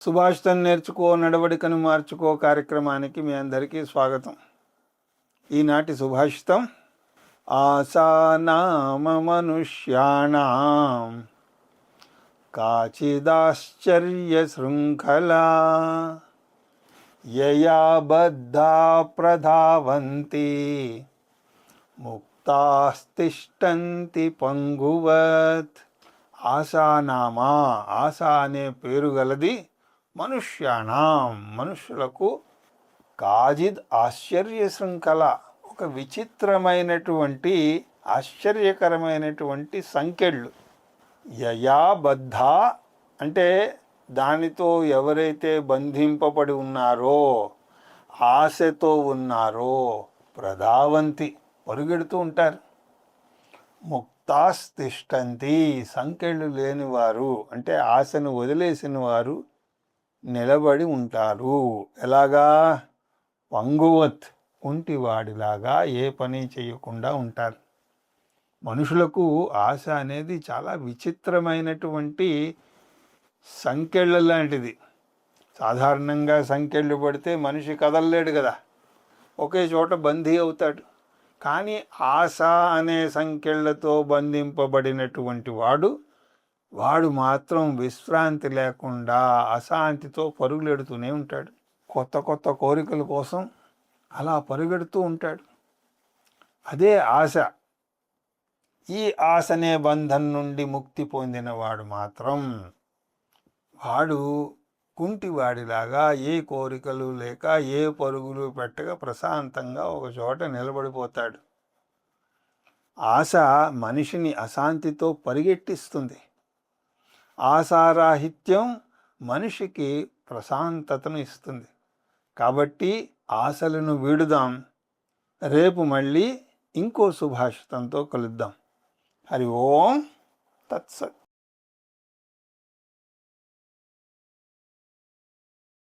సుభాషితం నేర్చుకో నడవడికను మార్చుకో కార్యక్రమానికి మీ అందరికీ స్వాగతం. ఈనాటి సుభాషితం ఆసానామ మనుష్యాణం కాచిదాశ్చర్య శృంఖలా యయా బద్ధా ప్రధావంతి ముక్తాస్తిష్టంతి పంగువత్. ఆశానామా, ఆశ అనే పేరు గలది మనుష్యాణం, మనుష్యులకు కాజిద్ ఆశ్చర్య శృంఖల, ఒక విచిత్రమైనటువంటి ఆశ్చర్యకరమైనటువంటి సంకెళ్ళు. యయా బద్ధ అంటే దానితో ఎవరైతే బంధింపబడి ఉన్నారో, ఆశతో ఉన్నారో, ప్రధావంతి పరుగెడుతూ ఉంటారు. ముక్తాస్తిష్టంతి సంకెళ్ళు లేనివారు అంటే ఆశను వదిలేసిన వారు నిలబడి ఉంటారు. ఎలాగా? పంగువత్ కుంటివాడిలాగా ఏ పని చేయకుండా ఉంటారు. మనుషులకు ఆశ అనేది చాలా విచిత్రమైనటువంటి సంకెళ్ళ లాంటిది. సాధారణంగా సంకెళ్ళు పడితే మనిషి కదలలేడు కదా, ఒకే చోట బందీ అవుతాడు. కానీ ఆశ అనే సంకెళ్లతో బంధింపబడినటువంటి వాడు మాత్రం విశ్రాంతి లేకుండా అశాంతితో పరుగులెడుతూనే ఉంటాడు. కొత్త కొత్త కోరికల కోసం అలా పరుగెడుతూ ఉంటాడు. అదే ఆశ. ఈ ఆశనే బంధం నుండి ముక్తి పొందినవాడు మాత్రం వాడు కుంటివాడిలాగా ఏ కోరికలు లేక ఏ పరుగులు పెట్టక ప్రశాంతంగా ఒక చోట నిలబడిపోతాడు. ఆశ మనిషిని అశాంతితో పరిగెట్టిస్తుంది. ఆశారాహిత్యం మనిషికి ప్రశాంతతను ఇస్తుంది. కాబట్టి ఆశలను వీడుదాం. రేపు మళ్ళీ ఇంకో సుభాషితంతో కలుద్దాం. హరి ఓం తత్సత్.